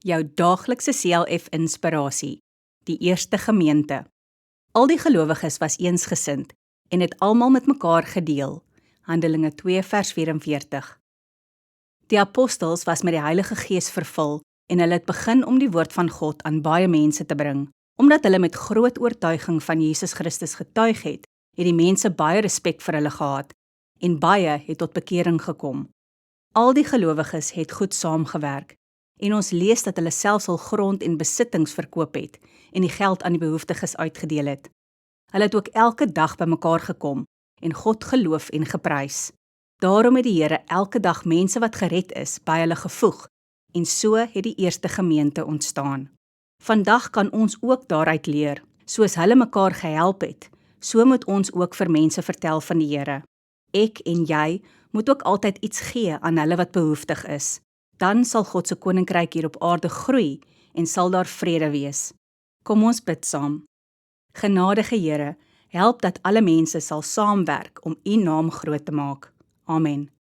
jou daaglikse CLF inspirasie, die eerste gemeente. Al die gelowiges was eensgesind en het almal met mekaar gedeel. Handelinge 2 vers 44. Die apostels was met die Heilige Gees vervul en hulle het begin om die woord van God aan baie mense te bring. Omdat hulle met groot oortuiging van Jesus Christus getuig het die mense baie respek vir hulle gehad en baie het tot bekering gekom. Al die gelowiges het goed saamgewerk en ons lees dat hulle selfs hul grond en besittings verkoop het en die geld aan die behoeftiges uitgedeel het. Hulle het ook elke dag by mekaar gekom en God geloof en geprys. Daarom het die Here elke dag mense wat gered is by hulle gevoeg en so het die eerste gemeente ontstaan. Vandag kan ons ook daaruit leer, soos hulle mekaar gehelp het, so moet ons ook vir mense vertel van die Here. Ek en jy moet ook altyd iets gee aan hulle wat behoeftig is. Dan sal God se koninkryk hier op aarde groei en sal daar vrede wees. Kom ons bid saam. Genadige Here, help dat alle mense sal saamwerk om U naam groot te maak. Amen.